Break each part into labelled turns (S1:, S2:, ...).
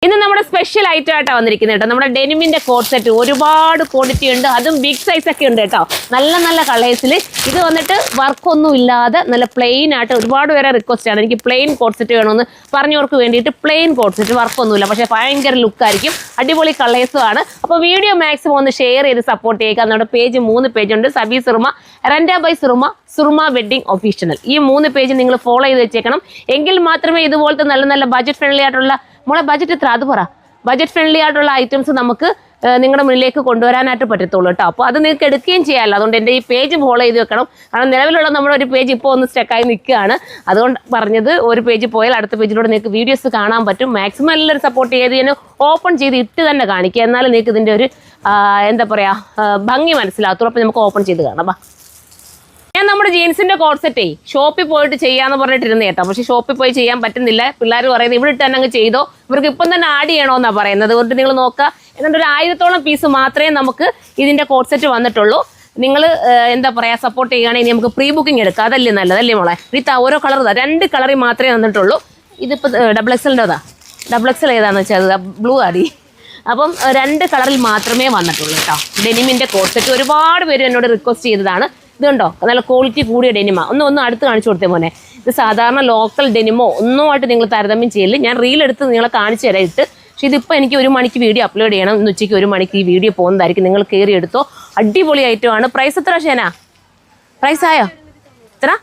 S1: ഇന്ന് നമ്മുടെ special item ആയിട്ടാണ് വന്നിരിക്കുന്നത് കേട്ടോ. നമ്മുടെ ഡെനിമിന്റെ കോട്ട് സെറ്റ് ഒരുപാട് ക്വാണ്ടിറ്റി ഉണ്ട്, അതും ബിഗ് സൈസ് ഒക്കെ ഉണ്ട് കേട്ടോ. നല്ല നല്ല കളേഴ്സിൽ ഇത് വന്നിട്ട് വർക്കൊന്നും ഇല്ലാതെ നല്ല പ്ലെയിൻ ആയിട്ട് ഒരുപാട് പേരെ റിക്വസ്റ്റ് ആണ്, എനിക്ക് പ്ലെയിൻ കോട്ട് സെറ്റ് വേണമെന്ന് പറഞ്ഞവർക്ക് വേണ്ടിയിട്ട് പ്ലെയിൻ കോട്ട് സെറ്റ്, വർക്കൊന്നുമില്ല, പക്ഷേ ഭയങ്കര ലുക്കായിരിക്കും, അടിപൊളി കളേഴ്സും ആണ്. അപ്പോൾ വീഡിയോ മാക്സിമം ഒന്ന് ഷെയർ ചെയ്ത് സപ്പോർട്ട് ചെയ്യുക. നമ്മുടെ page 3 പേജുണ്ട്, Sabi സുറുമ, റെൻഡ by സുറുമ, സുറുമ wedding official. ഈ 3 പേജ് നിങ്ങൾ ഫോളോ ചെയ്ത് വെച്ചേക്കണം, എങ്കിൽ മാത്രമേ ഇതുപോലത്തെ നല്ല നല്ല ബഡ്ജറ്റ് ഫ്രണ്ട്ലി ആയിട്ടുള്ള, മോളെ ബഡ്ജറ്റ് എത്ര അത് പറ, ബഡ്ജറ്റ് ഫ്രണ്ട്ലി ആയിട്ടുള്ള ഐറ്റംസ് നമുക്ക് നിങ്ങളുടെ മുന്നിലേക്ക് കൊണ്ടുവരാനായിട്ട് പറ്റത്തുള്ളൂ കേട്ടോ. അപ്പോൾ അത് നിങ്ങൾക്ക് എടുക്കുകയും ചെയ്യാമല്ലോ. അതുകൊണ്ട് എൻ്റെ ഈ പേജ് ഫോളോ ചെയ്ത് വെക്കണം, കാരണം നിലവിലുള്ള നമ്മുടെ ഒരു പേജ് ഇപ്പോൾ ഒന്ന് സ്റ്റക്കായി നിൽക്കുകയാണ്. അതുകൊണ്ട് പറഞ്ഞത്, ഒരു പേജ് പോയാൽ അടുത്ത പേജിലൂടെ നിങ്ങൾക്ക് വീഡിയോസ് കാണാൻ പറ്റും. മാക്സിമം എല്ലാവരും സപ്പോർട്ട് ചെയ്ത് ഞാൻ ഓപ്പൺ ചെയ്ത് ഇട്ട് തന്നെ കാണിക്കുക, എന്നാലും നിങ്ങൾക്ക് ഇതിൻ്റെ ഒരു എന്താ പറയുക ഭംഗി മനസ്സിലാകത്തുള്ളൂ. അപ്പോൾ നമുക്ക് ഓപ്പൺ ചെയ്ത് കാണാം. ഞാൻ നമ്മുടെ ജീൻസിന്റെ കോട്ട് സെറ്റേ ഷോപ്പിൽ പോയിട്ട് ചെയ്യാന്ന് പറഞ്ഞിട്ടിരുന്നേ കേട്ടോ, പക്ഷെ ഷോപ്പിൽ പോയി ചെയ്യാൻ പറ്റുന്നില്ല. പിള്ളേർ പറയുന്നത് ഇവിടെ ഇട്ട് തന്നെ അങ്ങ് ചെയ്തോ, ഇവർക്ക് ഇപ്പം തന്നെ ആഡ് ചെയ്യണമെന്നാണ് പറയുന്നത്. അതുകൊണ്ട് നിങ്ങൾ നോക്കുക, എന്നിട്ട് ഒരു 1000-ഓളം പീസ് മാത്രമേ നമുക്ക് ഇതിന്റെ കോട്ട് സെറ്റ് വന്നിട്ടുള്ളൂ. നിങ്ങൾ എന്താ പറയുക സപ്പോർട്ട് ചെയ്യുകയാണെങ്കിൽ നമുക്ക് പ്രീ ബുക്കിംഗ് എടുക്കാം, അതല്ലേ നല്ലതല്ലേ മോളെ. ഇത് ഓരോ കളർ 2 കളറിൽ മാത്രമേ വന്നിട്ടുള്ളൂ. ഇതിപ്പോൾ XXLൻ്റെതാ, XXL ഏതാണെന്ന് വെച്ചാൽ അത് ബ്ലൂ ആടി. അപ്പം 2 കളറിൽ മാത്രമേ വന്നിട്ടുള്ളൂ കേട്ടോ. ഡെനിമിന്റെ കോട്ട് സെറ്റ് ഒരുപാട് പേര് എന്നോട് റിക്വസ്റ്റ് ചെയ്തതാണ്. ഇതുണ്ടോ നല്ല ക്വാളിറ്റി കൂടിയ ഡെനിമ, ഒന്ന് അടുത്ത് കാണിച്ചു കൊടുത്തേ മോനെ. ഇത് സാധാരണ ലോക്കൽ ഡെനിമോ ഒന്നുമായിട്ട് നിങ്ങൾ താരതമ്യം ചെയ്യില്ല. ഞാൻ റീലെടുത്ത് നിങ്ങളെ കാണിച്ചു തരാം ഇട്ട്. പക്ഷേ ഇതിപ്പോൾ എനിക്ക് 1 മണിക്ക് വീഡിയോ അപ്ലോഡ് ചെയ്യണം, ഇന്ന് ഉച്ചയ്ക്ക് 1 മണിക്ക് ഈ വീഡിയോ പോകുന്നതായിരിക്കും. നിങ്ങൾ കയറി എടുത്തോ, അടിപൊളി ഐറ്റമാണ്. പ്രൈസ് എത്ര ഷേന? പ്രൈസ് ആയോ എത്ര?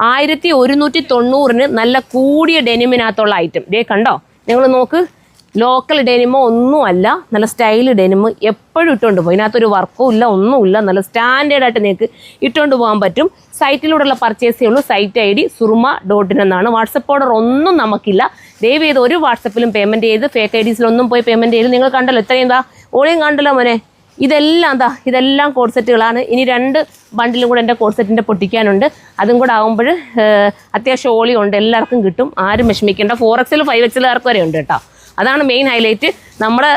S1: 1190-ന് നല്ല കൂടിയ ഡെനിമിനകത്തുള്ള ഐറ്റം. ഡേ കണ്ടോ, നിങ്ങൾ നോക്ക്, ലോക്കൽ ഡെനിമോ ഒന്നുമല്ല, നല്ല സ്റ്റൈൽ ഡെനിമ് എപ്പോഴും ഇട്ടുകൊണ്ട് പോകും. ഇതിനകത്തൊരു വർക്കും ഇല്ല, ഒന്നുമില്ല, നല്ല സ്റ്റാൻഡേർഡായിട്ട് നിങ്ങൾക്ക് ഇട്ടുകൊണ്ട് പോകാൻ പറ്റും. സൈറ്റിലൂടെയുള്ള പർച്ചേസേ ഉള്ളൂ. സൈറ്റ് ID suruma.in എന്നാണ്. വാട്സപ്പ് ഓർഡർ ഒന്നും നമുക്കില്ല. ദയവ് ചെയ്ത് ഒരു വാട്സപ്പിലും പേയ്മെൻറ്റ് ചെയ്ത് ഫേക്ക് IDസിലൊന്നും പോയി പേയ്മെൻറ്റ് ചെയ്ത്, നിങ്ങൾ കണ്ടല്ലോ ഇത്രയും എന്താ ഓളിയും കണ്ടല്ലോ മോനെ. ഇതെല്ലാം കോഡ് സെറ്റുകളാണ്. ഇനി 2 ബണ്ടിലും കൂടെ എൻ്റെ കോഡ് സെറ്റിൻ്റെ പൊട്ടിക്കാനുണ്ട്. അതും കൂടെ ആകുമ്പോൾ അത്യാവശ്യം ഓളിയുണ്ട്, എല്ലാവർക്കും കിട്ടും, ആരും വിഷമിക്കേണ്ട. 4XL 5XL വരെ ഉണ്ട് കേട്ടോ. അതാണ് മെയിൻ ഹൈലൈറ്റ്. നമ്മുടെ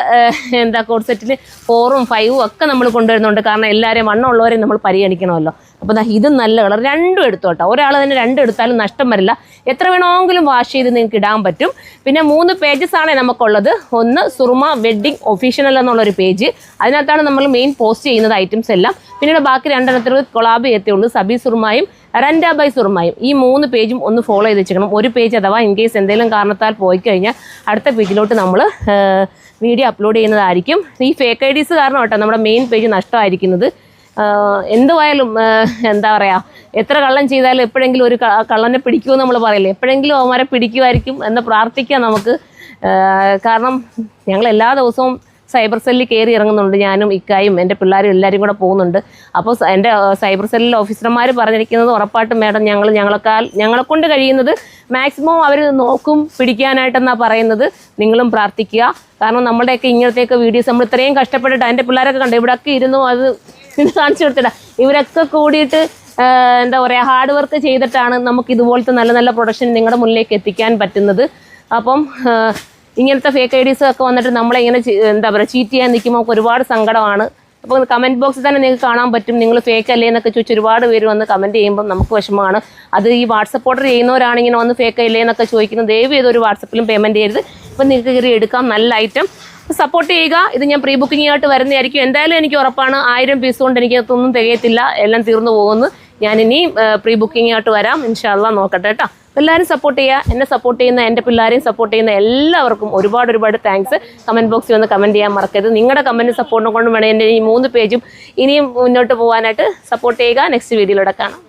S1: എന്താ കോഡ് സെറ്റിൽ 4ഉം 5ഉം ഒക്കെ നമ്മൾ കൊണ്ടുവരുന്നുണ്ട്, കാരണം എല്ലാവരെയും വണ്ണമുള്ളവരെയും നമ്മൾ പരിഗണിക്കണമല്ലോ. അപ്പോൾ ഇതും നല്ല കളർ, 2 എടുത്തു കേട്ടോ. ഒരാൾ തന്നെ 2 എടുത്താലും നഷ്ടം വരില്ല, എത്ര വേണമെങ്കിലും വാഷ് ചെയ്ത് നിങ്ങൾക്ക് ഇടാൻ പറ്റും. പിന്നെ 3 പേജസാണ് നമുക്കുള്ളത്. ഒന്ന് സുറുമ വെഡ്ഡിംഗ് ഒഫീഷ്യൽ എന്നുള്ളൊരു പേജ്, അതിനകത്താണ് നമ്മൾ മെയിൻ പോസ്റ്റ് ചെയ്യുന്നത് ഐറ്റംസ് എല്ലാം. പിന്നീട് ബാക്കി 2 കൊളാബ് ചെയ്യത്തുള്ളൂ, സബി സുറുമായും റെൻഡ ബൈ സുറുമായും. ഈ 3 പേജും ഒന്ന് ഫോളോ ചെയ്ത് വെച്ചേക്കണം. ഒരു പേജ് അഥവാ ഇൻ കേസ് എന്തെങ്കിലും കാരണത്താൽ പോയി കഴിഞ്ഞാൽ അടുത്ത പേജിലോട്ട് നമ്മൾ വീഡിയോ അപ്ലോഡ് ചെയ്യുന്നതായിരിക്കും. ഈ ഫേക്ക് IDs കാരണം കേട്ടോ നമ്മുടെ മെയിൻ പേജ് നഷ്ടമായിരിക്കുന്നത്. എന്തുവായാലും എന്താ പറയുക, എത്ര കള്ളം ചെയ്താലും എപ്പോഴെങ്കിലും ഒരു കള്ളനെ പിടിക്കുമെന്ന് നമ്മൾ പറയില്ലേ, എപ്പോഴെങ്കിലും അവന്മാരെ പിടിക്കുമായിരിക്കും എന്ന് പ്രാർത്ഥിക്കാം നമുക്ക്. കാരണം ഞങ്ങൾ എല്ലാ ദിവസവും സൈബർ സെല്ലിൽ കയറി ഇറങ്ങുന്നുണ്ട്, ഞാനും ഇക്കായും എൻ്റെ പിള്ളേരും എല്ലാവരും കൂടെ പോകുന്നുണ്ട്. അപ്പോൾ എൻ്റെ സൈബർ സെല്ലിലെ ഓഫീസർമാർ പറഞ്ഞിരിക്കുന്നത് ഉറപ്പായിട്ടും മേഡം ഞങ്ങളെ കൊണ്ട് കഴിയുന്നത് മാക്സിമം അവർ നോക്കും പിടിക്കാനായിട്ടെന്നാണ് പറയുന്നത്. നിങ്ങളും പ്രാർത്ഥിക്കുക, കാരണം നമ്മുടെയൊക്കെ ഇങ്ങനത്തെയൊക്കെ വീഡിയോസ് നമ്മൾ ഇത്രയും കഷ്ടപ്പെട്ടിട്ട്, എൻ്റെ പിള്ളേരൊക്കെ കണ്ടു ഇവിടെയൊക്കെ ഇരുന്നു, അത് കാണിച്ചു കൊടുത്തിട്ടാ. ഇവരൊക്കെ കൂടിയിട്ട് എന്താ പറയുക ഹാർഡ് വർക്ക് ചെയ്തിട്ടാണ് നമുക്ക് ഇതുപോലത്തെ നല്ല നല്ല പ്രൊഡക്ഷൻ നിങ്ങളുടെ മുന്നിലേക്ക് എത്തിക്കാൻ പറ്റുന്നത്. അപ്പം ഇങ്ങനത്തെ ഫേക്ക് IDs ഒക്കെ വന്നിട്ട് നമ്മളിങ്ങനെ എന്താ പറയുക ചീറ്റ് ചെയ്യാൻ നിൽക്കുമ്പോൾ ഒരുപാട് സങ്കടമാണ്. അപ്പോൾ കമൻറ്റ് ബോക്സിൽ തന്നെ നിങ്ങൾക്ക് കാണാൻ പറ്റും, നിങ്ങൾ ഫേക്ക് അല്ലേ എന്നൊക്കെ ചോദിച്ച് ഒരുപാട് പേര് വന്ന് കമൻറ്റ് ചെയ്യുമ്പോൾ നമുക്ക് വിഷമമാണ്. അത് ഈ വാട്സപ്പ് ഓർഡർ ചെയ്യുന്നവരാണിങ്ങനെ വന്ന് ഫേക്ക് അല്ലേ എന്നൊക്കെ ചോദിക്കുന്നത്. ദയവ് ചെയ്ത് ഒരു വാട്സപ്പിലും പേയ്മെൻറ്റ് ചെയ്ത് ഇപ്പം നിങ്ങൾക്ക് കയറി എടുക്കാം, നല്ല ഐറ്റം സപ്പോർട്ട് ചെയ്യുക. ഇത് ഞാൻ പ്രീ ബുക്കിംഗ് ആയിട്ട് വരുന്നതായിരിക്കും. എന്തായാലും എനിക്ക് ഉറപ്പാണ് 1000 പീസ് കൊണ്ട് എനിക്കതൊന്നും തികയത്തില്ല, എല്ലാം തീർന്നു പോകുന്നു. ഞാനിനി പ്രീ ബുക്കിംഗ് ആയിട്ട് വരാം, ഇൻഷാ അല്ലാഹ് നോക്കട്ടെ കേട്ടോ. എല്ലാവരും സപ്പോർട്ട് ചെയ്യുക, എന്നെ സപ്പോർട്ട് ചെയ്യുന്ന എൻ്റെ പിള്ളേരെയും സപ്പോർട്ട് ചെയ്യുന്ന എല്ലാവർക്കും ഒരുപാട് താങ്ക്സ്. കമൻറ്റ് ബോക്സിൽ വന്ന് കമൻറ്റ് ചെയ്യാൻ മറക്കരുത്. നിങ്ങളുടെ കമൻറ്റ് സപ്പോർട്ടിനെ കൊണ്ട് വേണം എൻ്റെ ഈ 3 പേജും ഇനിയും മുന്നോട്ട് പോകാനായിട്ട്. സപ്പോർട്ട് ചെയ്യുക. നെക്സ്റ്റ് വീഡിയോയിലൂടെ കാണാം.